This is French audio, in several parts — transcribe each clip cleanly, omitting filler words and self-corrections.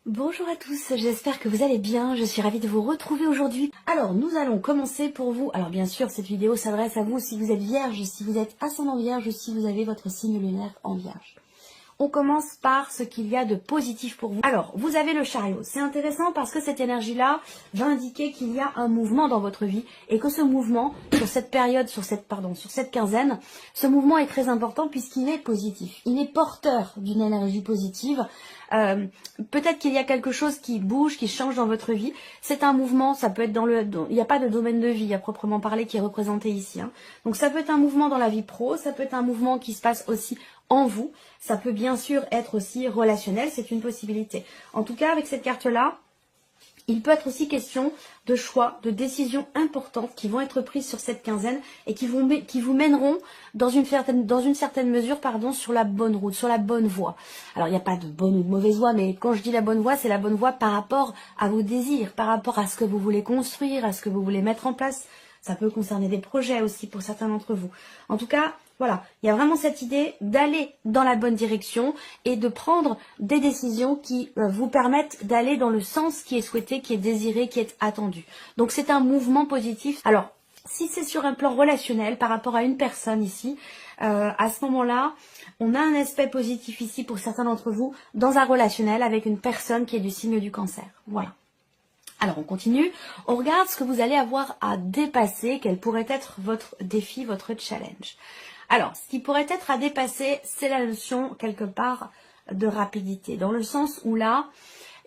Bonjour à tous, j'espère que vous allez bien, je suis ravie de vous retrouver aujourd'hui. Alors nous allons commencer pour vous, alors bien sûr cette vidéo s'adresse à vous si vous êtes vierge, si vous êtes ascendant vierge, si vous avez votre signe lunaire en vierge. On commence par ce qu'il y a de positif pour vous. Alors, vous avez le chariot. C'est intéressant parce que cette énergie-là va indiquer qu'il y a un mouvement dans votre vie et que ce mouvement, sur cette période, sur cette quinzaine, ce mouvement est très important puisqu'il est positif. Il est porteur d'une énergie positive. Peut-être qu'il y a quelque chose qui bouge, qui change dans votre vie. C'est un mouvement, ça peut être il n'y a pas de domaine de vie à proprement parler qui est représenté ici. Donc ça peut être un mouvement dans la vie pro, ça peut être un mouvement qui se passe aussi en vous. Ça peut bien sûr être aussi relationnel, c'est une possibilité. En tout cas, avec cette carte-là, il peut être aussi question de choix, de décisions importantes qui vont être prises sur cette quinzaine et qui vous mèneront dans une certaine mesure, sur la bonne route, sur la bonne voie. Alors, il n'y a pas de bonne ou de mauvaise voie, mais quand je dis la bonne voie, c'est la bonne voie par rapport à vos désirs, par rapport à ce que vous voulez construire, à ce que vous voulez mettre en place. Ça peut concerner des projets aussi pour certains d'entre vous. En tout cas, voilà, il y a vraiment cette idée d'aller dans la bonne direction et de prendre des décisions qui vous permettent d'aller dans le sens qui est souhaité, qui est désiré, qui est attendu. Donc c'est un mouvement positif. Alors, si c'est sur un plan relationnel par rapport à une personne ici, à ce moment-là, on a un aspect positif ici pour certains d'entre vous dans un relationnel avec une personne qui est du signe du cancer. Voilà. Alors on continue, on regarde ce que vous allez avoir à dépasser, quel pourrait être votre défi, votre challenge. Alors, ce qui pourrait être à dépasser, c'est la notion quelque part de rapidité, dans le sens où là,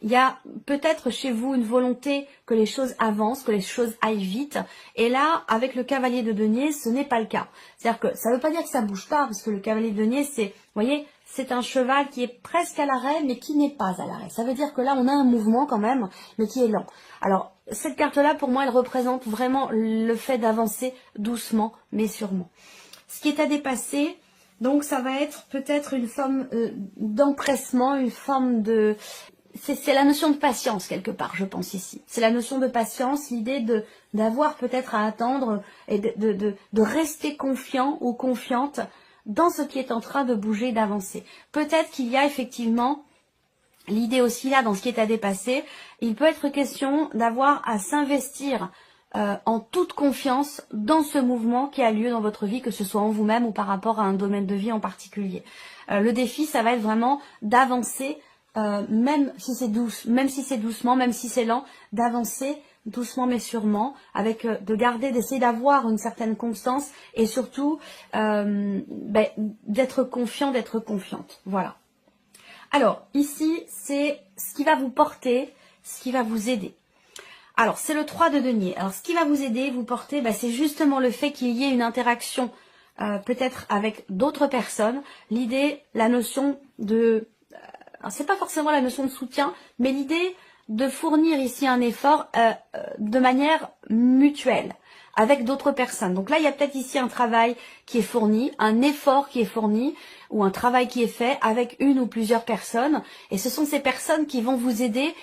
il y a peut-être chez vous une volonté que les choses avancent, que les choses aillent vite. Et là, avec le cavalier de denier, ce n'est pas le cas. C'est-à-dire que ça ne veut pas dire que ça ne bouge pas, parce que le cavalier de denier, c'est, vous voyez, c'est un cheval qui est presque à l'arrêt, mais qui n'est pas à l'arrêt. Ça veut dire que là, on a un mouvement quand même, mais qui est lent. Alors, cette carte-là, pour moi, elle représente vraiment le fait d'avancer doucement, mais sûrement. Ce qui est à dépasser, donc ça va être peut-être une forme d'empressement, une forme de... C'est la notion de patience quelque part, je pense ici. C'est la notion de patience, l'idée d'avoir peut-être à attendre et de rester confiant ou confiante dans ce qui est en train de bouger, d'avancer. Peut-être qu'il y a effectivement l'idée aussi là, dans ce qui est à dépasser, il peut être question d'avoir à s'investir en toute confiance dans ce mouvement qui a lieu dans votre vie, que ce soit en vous-même ou par rapport à un domaine de vie en particulier. Le défi, ça va être vraiment d'avancer, même si c'est doucement, même si c'est lent, d'avancer doucement mais sûrement, avec d'essayer d'avoir une certaine constance et surtout d'être confiant, d'être confiante. Voilà. Alors, ici, c'est ce qui va vous porter, ce qui va vous aider. Alors, c'est le 3 de denier. Alors, ce qui va vous aider, vous porter, c'est justement le fait qu'il y ait une interaction peut-être avec d'autres personnes. L'idée, la notion de... c'est pas forcément la notion de soutien, mais l'idée de fournir ici un effort de manière mutuelle avec d'autres personnes. Donc là, il y a peut-être ici un travail qui est fourni, un effort qui est fourni, ou un travail qui est fait avec une ou plusieurs personnes. Et ce sont ces personnes qui vont vous aider...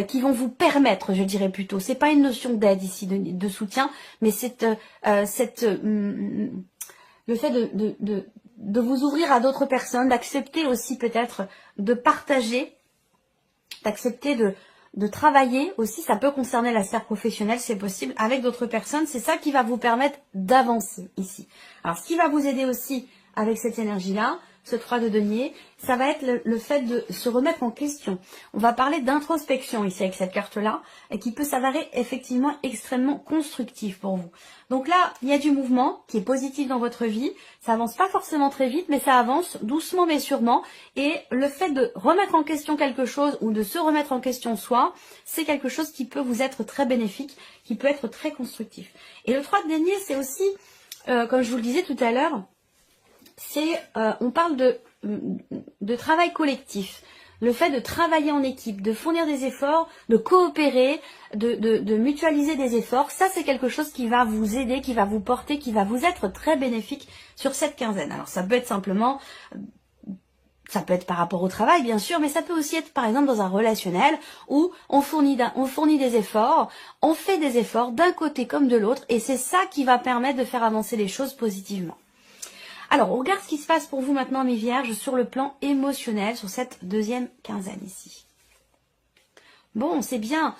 qui vont vous permettre, je dirais plutôt. C'est pas une notion d'aide ici, de soutien, mais c'est le fait de vous ouvrir à d'autres personnes, d'accepter aussi peut-être de partager, d'accepter de travailler aussi. Ça peut concerner la sphère professionnelle, c'est possible, avec d'autres personnes. C'est ça qui va vous permettre d'avancer ici. Alors, ce qui va vous aider aussi avec cette énergie-là, ce 3 de denier, ça va être le fait de se remettre en question. On va parler d'introspection ici avec cette carte-là, et qui peut s'avérer effectivement extrêmement constructif pour vous. Donc là, il y a du mouvement qui est positif dans votre vie. Ça avance pas forcément très vite, mais ça avance doucement mais sûrement. Et le fait de remettre en question quelque chose ou de se remettre en question soi, c'est quelque chose qui peut vous être très bénéfique, qui peut être très constructif. Et le 3 de denier, c'est aussi, comme je vous le disais tout à l'heure, on parle de travail collectif, le fait de travailler en équipe, de fournir des efforts, de coopérer, de mutualiser des efforts. Ça, c'est quelque chose qui va vous aider, qui va vous porter, qui va vous être très bénéfique sur cette quinzaine. Alors ça peut être simplement, ça peut être par rapport au travail bien sûr, mais ça peut aussi être par exemple dans un relationnel où on fournit des efforts, on fait des efforts d'un côté comme de l'autre, et c'est ça qui va permettre de faire avancer les choses positivement. Alors, on regarde ce qui se passe pour vous maintenant, mes vierges, sur le plan émotionnel, sur cette deuxième quinzaine ici. Bon, c'est bien.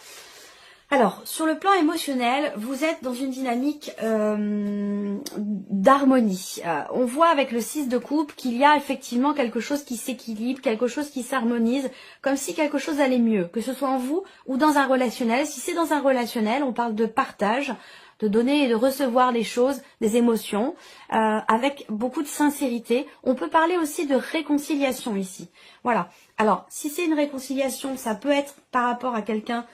Alors, sur le plan émotionnel, vous êtes dans une dynamique d'harmonie. On voit avec le 6 de coupe qu'il y a effectivement quelque chose qui s'équilibre, quelque chose qui s'harmonise, comme si quelque chose allait mieux, que ce soit en vous ou dans un relationnel. Si c'est dans un relationnel, on parle de partage, de donner et de recevoir les choses, des émotions, avec beaucoup de sincérité. On peut parler aussi de réconciliation ici. Voilà. Alors, si c'est une réconciliation, ça peut être par rapport à quelqu'un...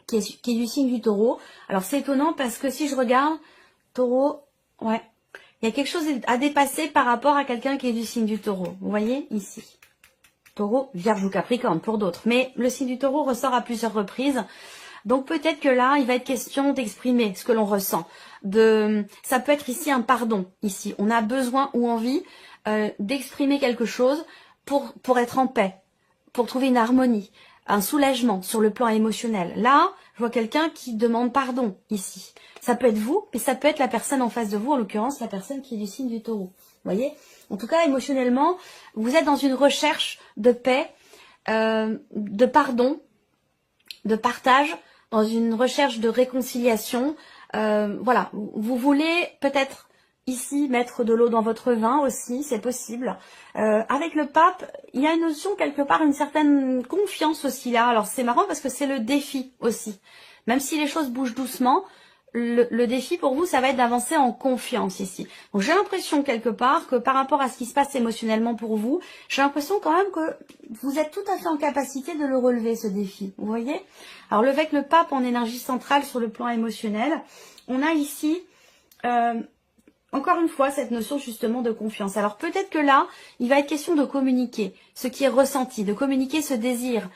qui est du signe du taureau. Alors c'est étonnant parce que si je regarde, taureau, ouais, il y a quelque chose à dépasser par rapport à quelqu'un qui est du signe du taureau. Vous voyez ici. Taureau, vierge ou capricorne pour d'autres. Mais le signe du taureau ressort à plusieurs reprises. Donc peut-être que là, il va être question d'exprimer ce que l'on ressent. Ça peut être ici un pardon. Ici, on a besoin ou envie d'exprimer quelque chose pour être en paix, pour trouver une harmonie. Un soulagement sur le plan émotionnel. Là, je vois quelqu'un qui demande pardon ici. Ça peut être vous, mais ça peut être la personne en face de vous, en l'occurrence la personne qui est du signe du taureau. Vous voyez? En tout cas, émotionnellement, vous êtes dans une recherche de paix, de pardon, de partage, dans une recherche de réconciliation. Voilà, vous voulez peut-être ici mettre de l'eau dans votre vin aussi, c'est possible. Avec le pape, il y a une notion quelque part, une certaine confiance aussi là. Alors c'est marrant parce que c'est le défi aussi. Même si les choses bougent doucement, le défi pour vous, ça va être d'avancer en confiance ici. Donc j'ai l'impression quelque part que par rapport à ce qui se passe émotionnellement pour vous, j'ai l'impression quand même que vous êtes tout à fait en capacité de le relever, ce défi. Vous voyez? Alors avec le pape en énergie centrale sur le plan émotionnel, on a ici... encore une fois, cette notion justement de confiance. Alors peut-être que là, il va être question de communiquer ce qui est ressenti, de communiquer ce désir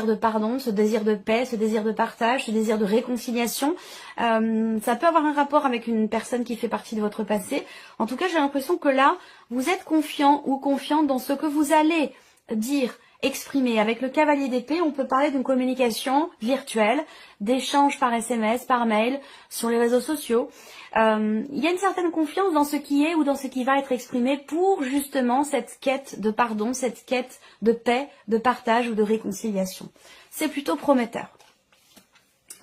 de pardon, ce désir de paix, ce désir de partage, ce désir de réconciliation. Ça peut avoir un rapport avec une personne qui fait partie de votre passé. En tout cas, j'ai l'impression que là, vous êtes confiant ou confiante dans ce que vous allez dire, exprimer. Avec le cavalier d'épée, on peut parler d'une communication virtuelle, d'échanges par SMS, par mail, sur les réseaux sociaux. Il y a une certaine confiance dans ce qui est ou dans ce qui va être exprimé pour justement cette quête de pardon, cette quête de paix, de partage ou de réconciliation. C'est plutôt prometteur.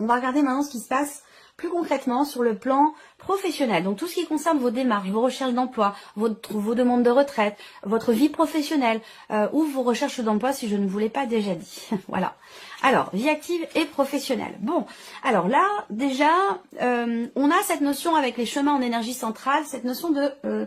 On va regarder maintenant ce qui se passe plus concrètement sur le plan professionnel. Donc tout ce qui concerne vos démarches, vos recherches d'emploi, vos demandes de retraite, votre vie professionnelle ou vos recherches d'emploi si je ne vous l'ai pas déjà dit. Voilà. Alors, vie active et professionnelle. Bon, alors là, déjà, on a cette notion avec les chemins en énergie centrale, cette notion de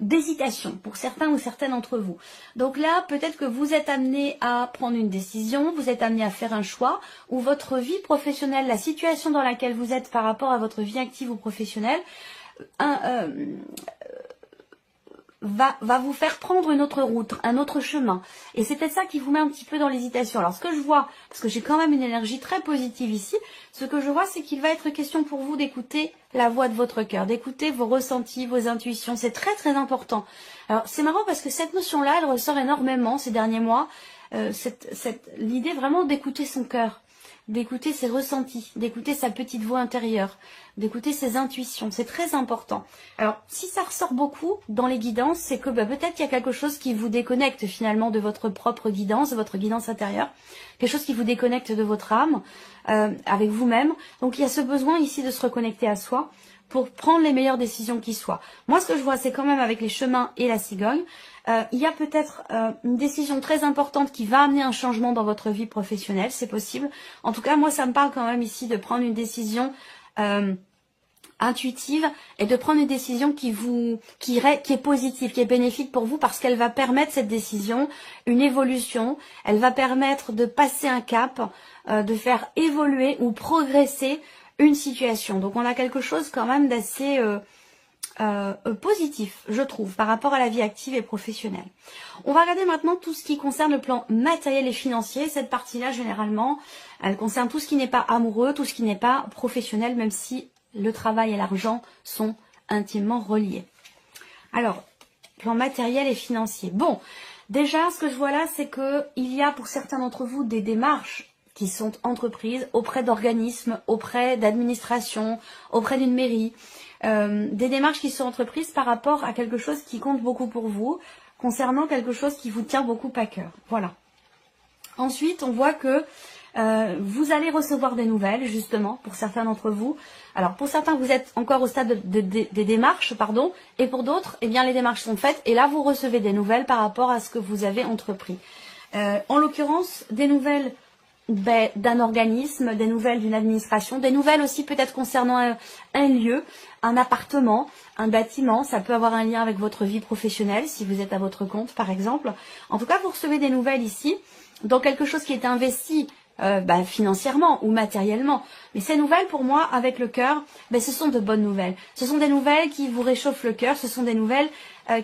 d'hésitation pour certains ou certaines d'entre vous. Donc là, peut-être que vous êtes amené à prendre une décision, vous êtes amené à faire un choix, ou votre vie professionnelle, la situation dans laquelle vous êtes par rapport à votre vie active ou professionnelle, va vous faire prendre une autre route, un autre chemin. Et c'est peut-être ça qui vous met un petit peu dans l'hésitation. Alors ce que je vois, parce que j'ai quand même une énergie très positive ici, ce que je vois c'est qu'il va être question pour vous d'écouter la voix de votre cœur, d'écouter vos ressentis, vos intuitions. C'est très très important. Alors c'est marrant parce que cette notion-là, elle ressort énormément ces derniers mois. L'idée vraiment d'écouter son cœur, d'écouter ses ressentis, d'écouter sa petite voix intérieure, d'écouter ses intuitions. C'est très important. Alors, si ça ressort beaucoup dans les guidances, c'est que peut-être qu'il y a quelque chose qui vous déconnecte finalement de votre propre guidance, de votre guidance intérieure, quelque chose qui vous déconnecte de votre âme, avec vous-même. Donc, il y a ce besoin ici de se reconnecter à soi pour prendre les meilleures décisions qui soient. Moi, ce que je vois, c'est quand même avec les chemins et la cigogne, il y a peut-être une décision très importante qui va amener un changement dans votre vie professionnelle, c'est possible. En tout cas, moi, ça me parle quand même ici de prendre une décision intuitive et de prendre une décision qui est positive, qui est bénéfique pour vous parce qu'elle va permettre cette décision, une évolution, elle va permettre de passer un cap, de faire évoluer ou progresser une situation. Donc on a quelque chose quand même d'assez positif, je trouve, par rapport à la vie active et professionnelle. On va regarder maintenant tout ce qui concerne le plan matériel et financier. Cette partie-là, généralement, elle concerne tout ce qui n'est pas amoureux, tout ce qui n'est pas professionnel, même si le travail et l'argent sont intimement reliés. Alors, plan matériel et financier. Bon, déjà, ce que je vois là, c'est que il y a pour certains d'entre vous des démarches qui sont entreprises auprès d'organismes, auprès d'administrations, auprès d'une mairie. des démarches qui sont entreprises par rapport à quelque chose qui compte beaucoup pour vous, concernant quelque chose qui vous tient beaucoup à cœur. Voilà. Ensuite, on voit que vous allez recevoir des nouvelles, justement, pour certains d'entre vous. Alors, pour certains, vous êtes encore au stade des démarches, pardon, et pour d'autres, eh bien, les démarches sont faites, et là, vous recevez des nouvelles par rapport à ce que vous avez entrepris. En l'occurrence, des nouvelles d'un organisme, des nouvelles d'une administration, des nouvelles aussi peut-être concernant un lieu, un appartement, un bâtiment. Ça peut avoir un lien avec votre vie professionnelle, si vous êtes à votre compte, par exemple. En tout cas, vous recevez des nouvelles ici, dans quelque chose qui est investi financièrement ou matériellement. Mais ces nouvelles, pour moi, avec le cœur, ce sont de bonnes nouvelles. Ce sont des nouvelles qui vous réchauffent le cœur, ce sont des nouvelles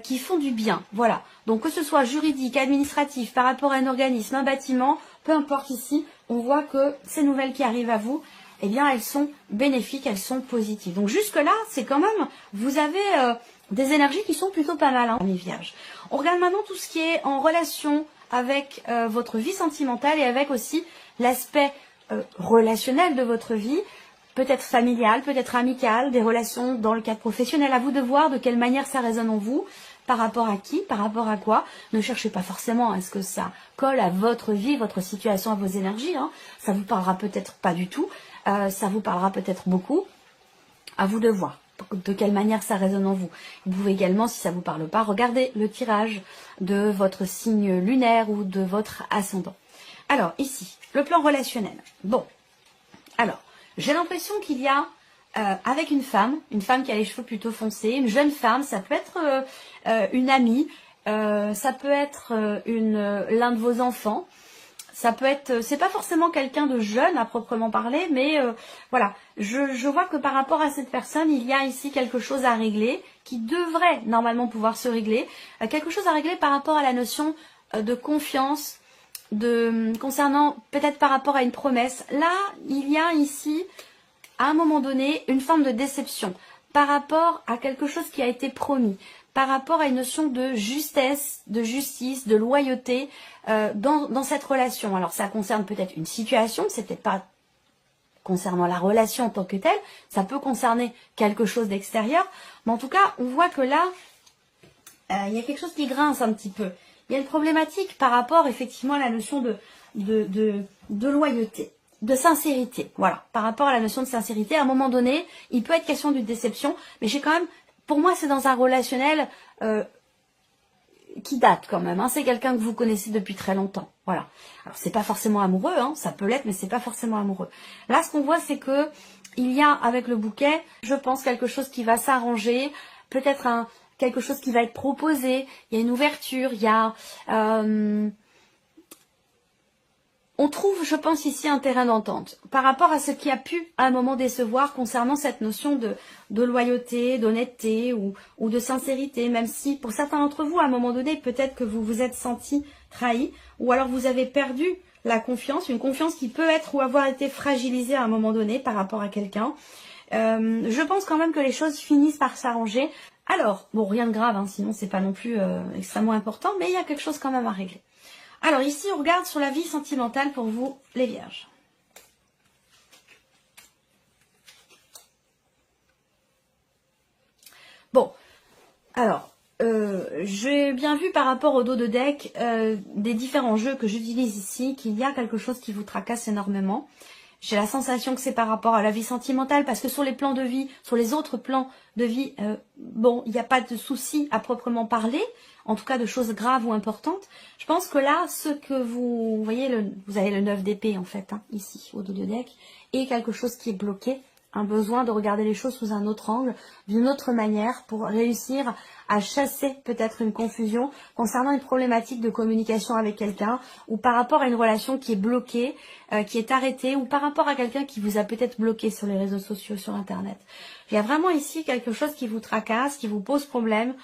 qui font du bien. Voilà. Donc que ce soit juridique, administratif, par rapport à un organisme, un bâtiment, peu importe ici, on voit que ces nouvelles qui arrivent à vous, eh bien, elles sont bénéfiques, elles sont positives. Donc jusque-là, c'est quand même, vous avez des énergies qui sont plutôt pas mal, hein, les vierges. On regarde maintenant tout ce qui est en relation avec votre vie sentimentale et avec aussi l'aspect relationnel de votre vie, peut-être familial, peut-être amical, des relations dans le cadre professionnel. À vous de voir de quelle manière ça résonne en vous, par rapport à qui, par rapport à quoi. Ne cherchez pas forcément à ce que ça colle à votre vie, votre situation, à vos énergies. Hein. Ça vous parlera peut-être pas du tout, ça vous parlera peut-être beaucoup. À vous de voir de quelle manière ça résonne en vous. Vous pouvez également, si ça vous parle pas, regarder le tirage de votre signe lunaire ou de votre ascendant. Alors, ici, le plan relationnel. Bon, alors, j'ai l'impression qu'il y a, avec une femme qui a les cheveux plutôt foncés, une jeune femme, ça peut être une amie, ça peut être l'un de vos enfants, ça peut être, c'est pas forcément quelqu'un de jeune à proprement parler, mais voilà, je vois que par rapport à cette personne, il y a ici quelque chose à régler, qui devrait normalement pouvoir se régler, quelque chose à régler par rapport à la notion de confiance, concernant peut-être par rapport à une promesse. Là, il y a ici, à un moment donné, une forme de déception par rapport à quelque chose qui a été promis, par rapport à une notion de justesse, de justice, de loyauté dans cette relation. Alors ça concerne peut-être une situation, c'est peut-être pas concernant la relation en tant que telle, ça peut concerner quelque chose d'extérieur, mais en tout cas, on voit que là, il y a quelque chose qui grince un petit peu. Il y a une problématique par rapport effectivement à la notion de loyauté, de sincérité. Voilà, par rapport à la notion de sincérité, à un moment donné, il peut être question d'une déception, mais j'ai quand même, pour moi, c'est dans un relationnel qui date quand même. Hein. C'est quelqu'un que vous connaissez depuis très longtemps. Voilà. Alors c'est pas forcément amoureux, hein, ça peut l'être, mais c'est pas forcément amoureux. Là, ce qu'on voit, c'est que il y a avec le bouquet, je pense, quelque chose qui va s'arranger, peut-être quelque chose qui va être proposé, il y a une ouverture, il y a... on trouve, je pense, ici un terrain d'entente par rapport à ce qui a pu, à un moment, décevoir concernant cette notion de loyauté, d'honnêteté ou de sincérité, même si, pour certains d'entre vous, à un moment donné, peut-être que vous vous êtes senti trahi ou alors vous avez perdu la confiance, une confiance qui peut être ou avoir été fragilisée à un moment donné par rapport à quelqu'un. Je pense quand même que les choses finissent par s'arranger. Alors, bon, rien de grave, hein, sinon c'est pas non plus extrêmement important, mais il y a quelque chose quand même à régler. Alors ici, on regarde sur la vie sentimentale pour vous, les vierges. Bon, alors, j'ai bien vu par rapport au dos de deck des différents jeux que j'utilise ici qu'il y a quelque chose qui vous tracasse énormément. J'ai la sensation que c'est par rapport à la vie sentimentale parce que sur les plans de vie, sur les autres plans de vie, bon, il n'y a pas de souci à proprement parler, en tout cas de choses graves ou importantes. Je pense que là, ce que vous voyez, vous avez le 9 d'épée en fait, hein, ici, au dos de deck, et quelque chose qui est bloqué, un besoin de regarder les choses sous un autre angle, d'une autre manière, pour réussir à chasser peut-être une confusion concernant une problématique de communication avec quelqu'un, ou par rapport à une relation qui est bloquée, qui est arrêtée, ou par rapport à quelqu'un qui vous a peut-être bloqué sur les réseaux sociaux, sur Internet. Il y a vraiment ici quelque chose qui vous tracasse, qui vous pose problème,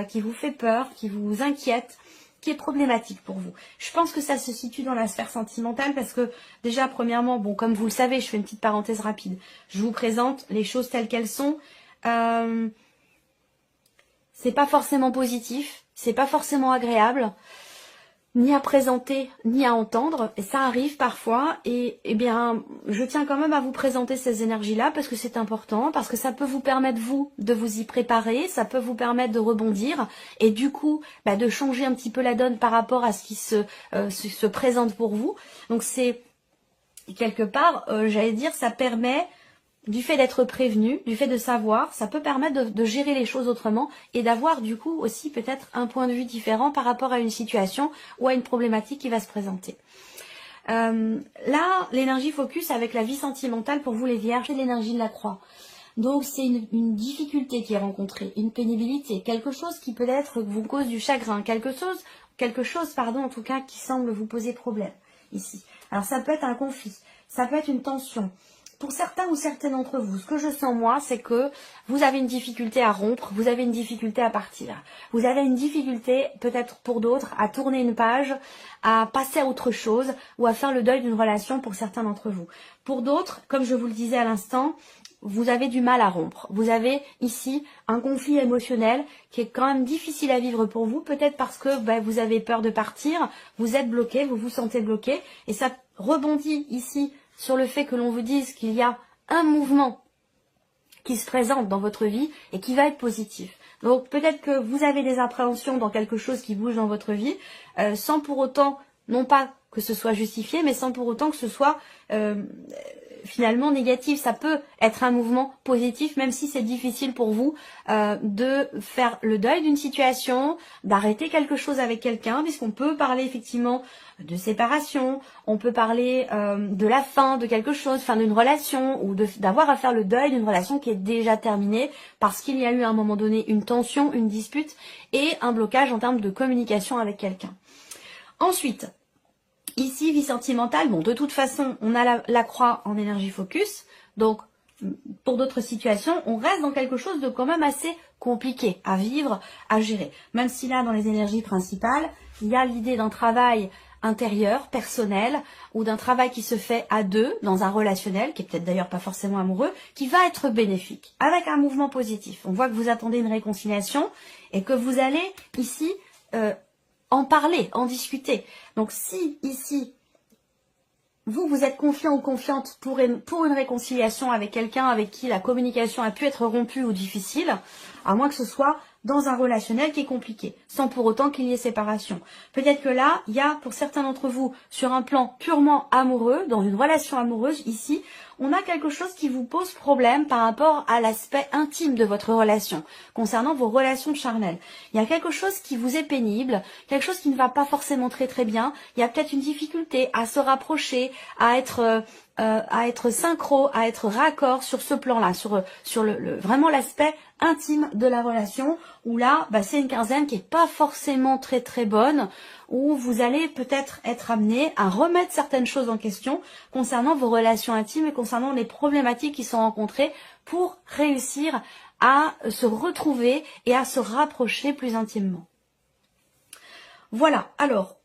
qui vous fait peur, qui vous inquiète, qui est problématique pour vous. Je pense que ça se situe dans la sphère sentimentale parce que déjà, premièrement, bon, comme vous le savez, je fais une petite parenthèse rapide. Je vous présente les choses telles qu'elles sont. C'est pas forcément positif, c'est pas forcément agréable. ni à présenter, ni à entendre. Et ça arrive parfois. Et eh bien, je tiens quand même à vous présenter ces énergies-là parce que c'est important, parce que ça peut vous permettre, vous, de vous y préparer, ça peut vous permettre de rebondir et du coup, de changer un petit peu la donne par rapport à ce qui se présente pour vous. Donc c'est quelque part, j'allais dire, ça permet, du fait d'être prévenu, du fait de savoir, ça peut permettre de gérer les choses autrement et d'avoir du coup aussi peut-être un point de vue différent par rapport à une situation ou à une problématique qui va se présenter. Là, l'énergie focus avec la vie sentimentale pour vous les vierges, c'est l'énergie de la croix. Donc c'est une difficulté qui est rencontrée, une pénibilité, quelque chose qui peut-être vous cause du chagrin, quelque chose en tout cas qui semble vous poser problème ici. Alors ça peut être un conflit, ça peut être une tension. Pour certains ou certaines d'entre vous, ce que je sens moi, c'est que vous avez une difficulté à rompre, vous avez une difficulté à partir. Vous avez une difficulté, peut-être pour d'autres, à tourner une page, à passer à autre chose ou à faire le deuil d'une relation pour certains d'entre vous. Pour d'autres, comme je vous le disais à l'instant, vous avez du mal à rompre. Vous avez ici un conflit émotionnel qui est quand même difficile à vivre pour vous, peut-être parce que vous avez peur de partir, vous êtes bloqué, vous vous sentez bloqué, et ça rebondit ici sur le fait que l'on vous dise qu'il y a un mouvement qui se présente dans votre vie et qui va être positif. Donc peut-être que vous avez des appréhensions dans quelque chose qui bouge dans votre vie, sans pour autant, non pas que ce soit justifié, mais sans pour autant que ce soit finalement négatif. Ça peut être un mouvement positif, même si c'est difficile pour vous de faire le deuil d'une situation, d'arrêter quelque chose avec quelqu'un, puisqu'on peut parler effectivement de séparation, on peut parler de la fin de quelque chose, fin d'une relation, ou d'avoir à faire le deuil d'une relation qui est déjà terminée, parce qu'il y a eu à un moment donné une tension, une dispute, et un blocage en termes de communication avec quelqu'un. Ensuite, ici, vie sentimentale, bon, de toute façon, on a la croix en énergie focus, donc pour d'autres situations, on reste dans quelque chose de quand même assez compliqué à vivre, à gérer. Même si là, dans les énergies principales, il y a l'idée d'un travail intérieur, personnel, ou d'un travail qui se fait à deux, dans un relationnel, qui est peut-être d'ailleurs pas forcément amoureux, qui va être bénéfique, avec un mouvement positif. On voit que vous attendez une réconciliation, et que vous allez ici en parler, en discuter. Donc si ici, vous êtes confiant ou confiante pour une réconciliation avec quelqu'un avec qui la communication a pu être rompue ou difficile, à moins que ce soit dans un relationnel qui est compliqué, sans pour autant qu'il y ait séparation. Peut-être que là, il y a pour certains d'entre vous, sur un plan purement amoureux, dans une relation amoureuse, ici, on a quelque chose qui vous pose problème par rapport à l'aspect intime de votre relation, concernant vos relations charnelles. Il y a quelque chose qui vous est pénible, quelque chose qui ne va pas forcément très très bien, il y a peut-être une difficulté à se rapprocher, à être synchro, à être raccord sur ce plan-là, sur vraiment l'aspect intime de la relation, où là, c'est une quinzaine qui est pas forcément très très bonne, où vous allez peut-être être amené à remettre certaines choses en question concernant vos relations intimes et concernant les problématiques qui sont rencontrées pour réussir à se retrouver et à se rapprocher plus intimement. Voilà, alors,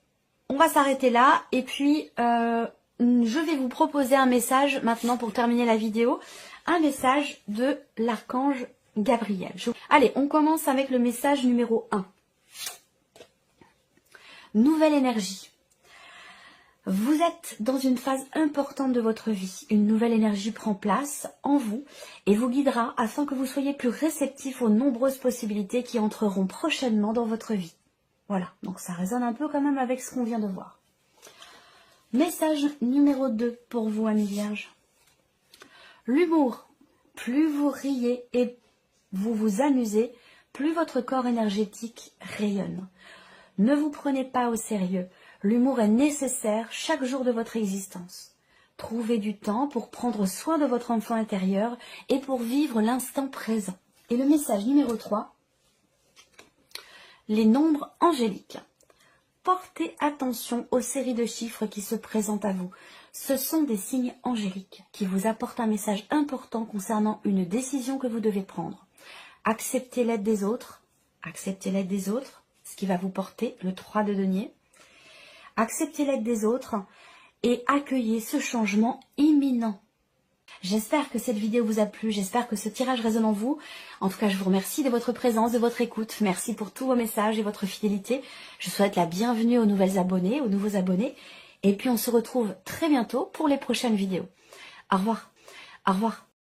on va s'arrêter là et puis je vais vous proposer un message maintenant pour terminer la vidéo, un message de l'archange Gabriel. Allez, on commence avec le message numéro 1. Nouvelle énergie. Vous êtes dans une phase importante de votre vie. Une nouvelle énergie prend place en vous et vous guidera afin que vous soyez plus réceptif aux nombreuses possibilités qui entreront prochainement dans votre vie. Voilà, donc ça résonne un peu quand même avec ce qu'on vient de voir. Message numéro 2 pour vous, amis vierges. L'humour. Plus vous riez et vous vous amusez, plus votre corps énergétique rayonne. Ne vous prenez pas au sérieux. L'humour est nécessaire chaque jour de votre existence. Trouvez du temps pour prendre soin de votre enfant intérieur et pour vivre l'instant présent. Et le message numéro 3, les nombres angéliques. Portez attention aux séries de chiffres qui se présentent à vous. Ce sont des signes angéliques qui vous apportent un message important concernant une décision que vous devez prendre. Acceptez l'aide des autres. Acceptez l'aide des autres, ce qui va vous porter le 3 de denier. Acceptez l'aide des autres et accueillez ce changement imminent. J'espère que cette vidéo vous a plu, j'espère que ce tirage résonne en vous. En tout cas, je vous remercie de votre présence, de votre écoute. Merci pour tous vos messages et votre fidélité. Je souhaite la bienvenue aux nouvelles abonnés, aux nouveaux abonnés. Et puis on se retrouve très bientôt pour les prochaines vidéos. Au revoir. Au revoir.